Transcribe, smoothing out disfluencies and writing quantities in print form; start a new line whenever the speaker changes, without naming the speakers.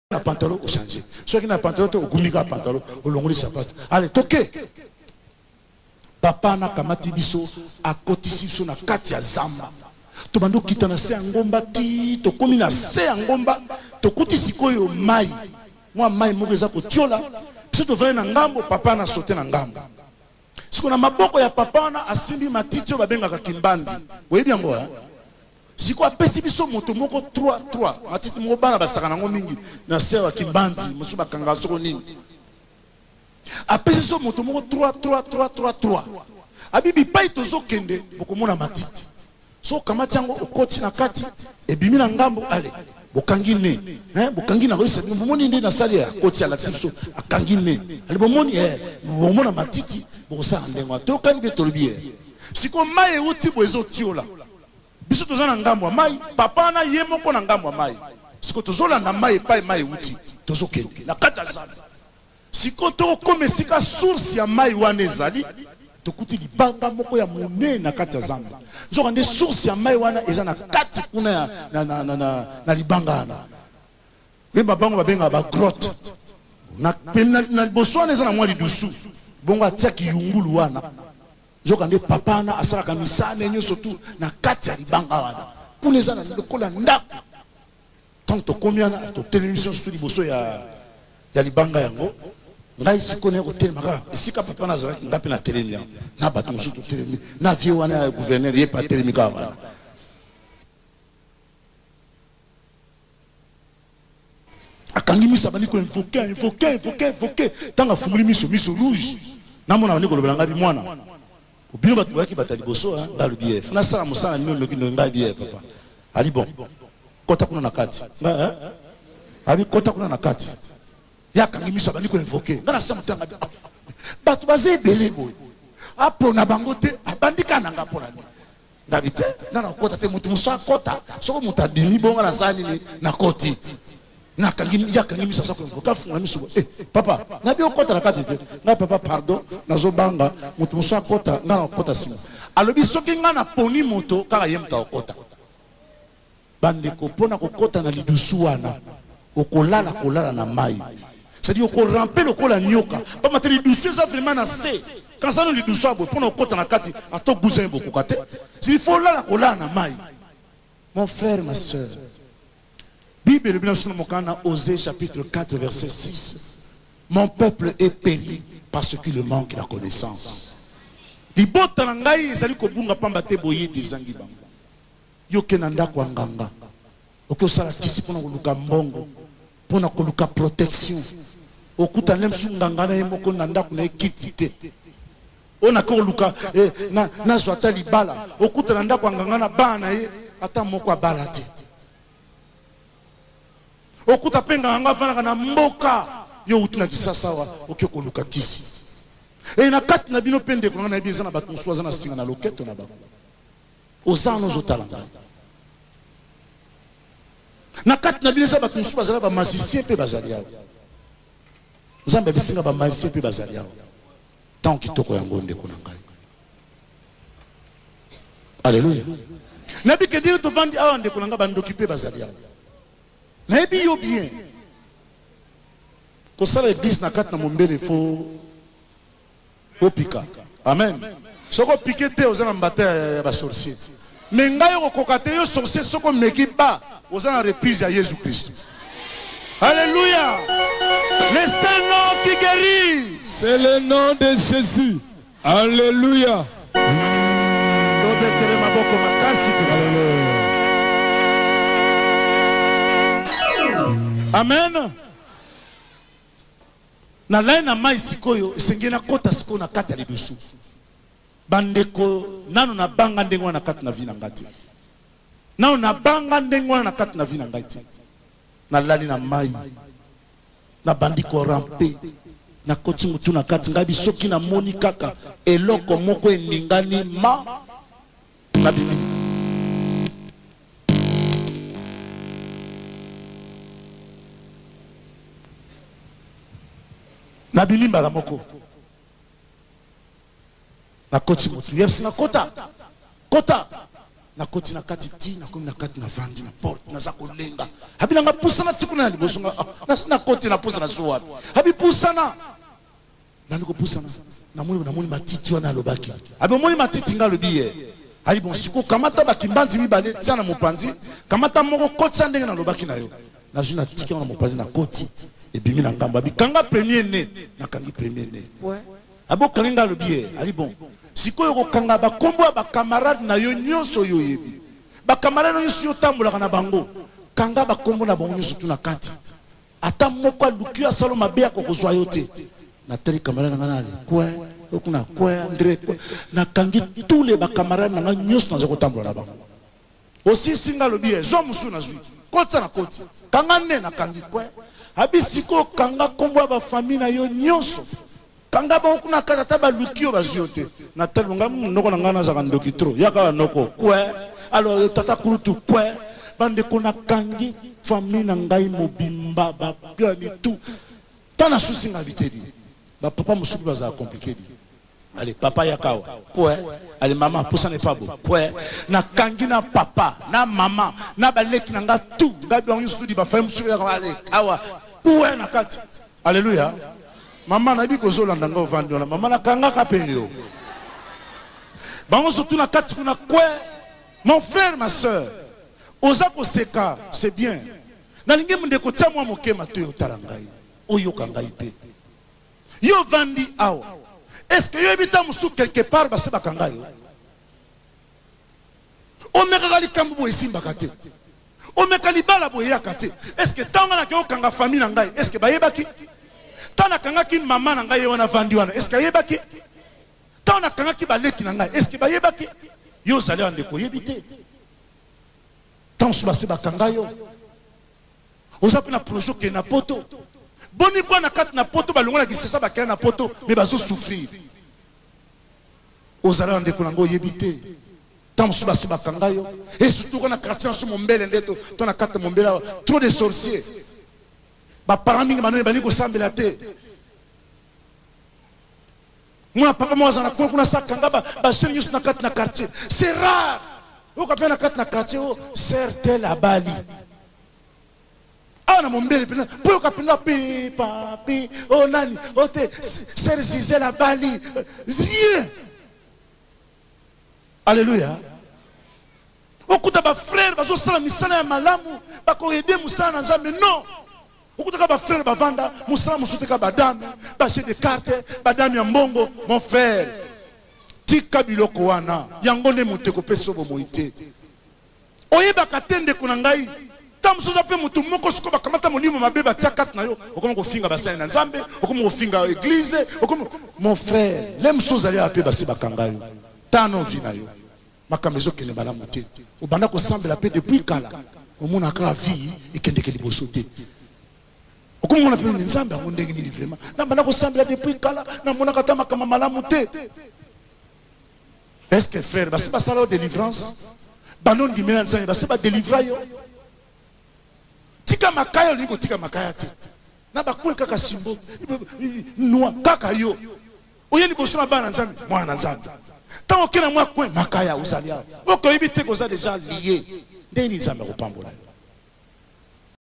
na pantalon au changer. Soit qui na pantalon au gumika pantalon au longoli sapato. Allez, toqué. Papa na kamati biso a kotisi biso na kati ya zamba. To bando kita na se angomba ti to komi na se angomba to kotisi koyo mai. Moi mai moko eza ko tiola. Biso to vaya na ngambo papa na sauter na ngambo. Siko na maboko ya papa na asimbi matiti o babenga ka kimbanzi. Webi yango ha. Siko apesi biso moto moko 3 matiti moko bana basaka nango mingi na se wa kimbanzi musu bakanga soko nini. Apesi biso moto moko 3 abibi pai tozo kende bokomona matiti. So kamati yango okoti na kati ebimi na ngambo ale bokangi ne bokangi na roisa bomoni nde na sali ya koti ya laxiso akangi ne ale bomoni bomona matiti bosa ndengo to kangi tolbi siko mai uti bozo tiola biso tozana ngambo mai papa na ye moko na ngambo mai siko tozola na mai pai mai uti tozo kende na kati ya zamba siko to kome sika source ya mai wana ezali tokuti libanga moko ya monene na kati ya zamba nzoka nde source ya mai wana eza na kati kuna na libanga wana yemba bango babenga ba grotte na boswana eza na mwa lidusu bongo atia kiyungulu wana nzoka nde papa na asalaka misane nyonso tu na kati ya libanga wana kuna eza na lokola ndako tant tokomi wana totelemiso sutu liboso ya libanga yango ngai sikone ko telemaka esika papa na zalaki ngapi na telemi na bato musutu telemi na vie wana ya gouverneur ye pa telemi ka wana akangi misa bani ko invoquer tanga fumuli miso rouge na mona bani ko lobela ngabi mwana obino bato baki batali boso ngalo biye funa sala musala nino noki no ngabi ye papa ali bon kota kuna na kati ali kota kuna na kati yakangi miso bani ko invoquer ngana sa mutanga bato baze belé boy apona bango te abandika nanga pona ni ngabite nana kota te mutu musa kota soko mutadini bonga na sani ni na koti na kangi yakangi miso sa ko invoquer funga miso papa nabi okota na kati te na papa pardon nazo banga mutu musa kota ngana kota sima alobi soki ngana poni moto kaka yemta okota bande ko pona ko kota na lidusu wana kolala na mai. C'est-à-dire qu'on rampe le col à nyoka. Pas mater les douceurs, ça vraiment na c'est. Quand ça nous les douceurs, pour nous côté na kati, à ton cousin beaucoup kate. S'il faut là la cola na mai. Mon frère, ma soeur. Bible le bien sur mon canal Osée chapitre 4 verset 6. Mon peuple est péri parce qu'il manque la connaissance. Libota na ngai ezali ko bunga pamba te boye des angi bango. Yo kenanda kwa nganga. Okosala kisi pona koluka mbongo. Pona koluka protection. Okuta lemsu nganga na yemoko nanda kuna ekitite. Ona ko luka na zwata libala. Okuta nanda kwa nganga na bana ye ata moko abala te. Okuta penga nganga fana na mboka yo utuna kisasa wa okeko luka kisi. Na kati na bino pende ko na biza na bato mswaza na singa na loketo na ba. Ozano zotalanga. Na kati na bino sa bato mswaza ba magicien pe bazali yao. Nzambe bisinga ba magicien pe bazali yao. Tant kitoko yango ndeko na ngai. Alléluia. Nabi ke dio to vandi awa ndeko na ngai ba ndoki pe bazali yao. Nabi yo bien. Ko sala bis na kati na mombele fo pika. Amen. Soko piquete ozana mbate ya ba sorcier. Mais ngai yo kokate yo sorcier soko meki ba ozana reprise ya Jésus Christ. Alléluia. Le Saint-Nom qui guérit.
C'est le nom de Jésus. Alléluia.
Amen. Na laina mai sikoyo esengena kota siko na kata lidusu. Bandeko nano na banga ndengwa na kata na vina ngati. Nano na banga ndengwa na kata na vina ngati. Na lali na mai. Na bandiko rampe. Na koti mutu na kati ngabi soki na moni kaka eloko moko eningani ma na bimi. Na bilimba la moko. Na koti mutu. Yepsi na kota. Kota. na koti na kati ti na komi na kati na vandi na porte na zakolenga habila nga pusana tikuna na liboso nga na koti na pusana suwa habi pusana na ndiko pusana na moni matiti wana lobaki habi moni matiti nga lobiye ali bon siko kamata bakimbanzi mibale tsana mopanzi kamata moko koti ndenge na lobaki na yo na juna tiki na mopanzi na koti et bimi na ngamba bikanga premier né na kangi premier né ouais abo kanga lobiye ali bon sikoyo kokanga bakombo ba camarade na yo nyonso yo yebi ba camarade nyonso yo tambolaka na bango kanga bakombo na bango nyonso tuna kati ata moko aluki asalo mabe ya kokozwa yo te na teli camarade na ngana ali quoi okuna quoi André na kangi tous les ba camarade na nyonso na zoko tambola na bango aussi singa lobiye zo musu na zwi kotsa na koti kanga ne na kangi quoi abi siko kanga kombo ba famille na yo nyonso kanga ba kuna kata ba lukio ba ziote na telonga noko na ngana za kandoki tro yaka noko kwe alors tata kurutu kwe bande kuna kangi famille na ngai mobimba ba gani tout tana susi nga vitedi ba papa musubi baza compliqué allez papa yakawa kwe allez maman pour ça n'est pas beau kwe na kangi na papa na maman na baleki na nga tout ngabi on yusudi ba femme musubi ya allez awa kwe na kati alléluia. Maman n'a dit que je l'ai vendu. Maman n'a pas payé. Surtout na kati kuna quoi? Mon frère, ma soeur, Ozako Seka, c'est bien. Nalinge mundeko tsamwa mokema to yo tarangai. Oyo kangai pe. Yo vandi awa. Est-ce que yo ebita musu quelque part ba seba kangai? O mekali kambu esimba kate. O mekali bala boya kate. Est-ce que tanga na ko kanga famille na ngai? Est-ce que ba yebaki? Tana kangaki mama na ngai wana vandi wana est-ce que yebaki tana kangaki baleki na ngai est-ce que ba yebaki yo zali ande ko yebite tant suba se bakanga yo ozapi na projet ke na poto boni kwa na kat na poto balongola ki sesa bakaya na poto mais bazo souffrir ozali ande ko nango yebite tant suba se bakanga yo et surtout quand na quartier sur mon mbele ndeto to na kat mon mbele trop de sorciers ba parents mingi manone bali ko sambela te mona papa moza na kuna sakanga ba chef nyusu na kati na quartier c'est rare o ka pena kati na quartier o certes la bali ana mombele pena po ka pena pi papi o nani o te ser zize la bali rien alléluia o kuta ba frère ba zo sala misana ya malamu ba ko aider musana nzambe non. Ukutaka ba frère bavanda musala musuteka badame ba chez des cartes badame ya mbongo mon frère tika biloko wana yango ne muteko peso bo moite oyeba katende kuna ngai tamsuza pe mutu moko siko bakamata molimo mabeba tia kat na yo okoma ko finga basali na nzambe okoma ko finga église okoma mon frère lem sozali ape basi bakanga yo tano vina yo makamezo kene bala mute obanda ko sambela pe depuis kala omona ka vie ikendeke liboso te. Comment on appelle une zambe à mon déguisé vraiment? Non, mais on semble depuis kala, non, mon akatama comme malamute. Est-ce que frère, c'est pas ça la délivrance? Banon di mélange, c'est pas délivrer yo. Tika makaya liko tika makaya te. Na bakule kaka simbo, noa kaka yo. Oye ni bosso na bana nzambe, moi na nzambe. Tant okena moi kwe makaya uzalia. Oko ibite koza déjà lié. Ndeni nzambe ko pambola.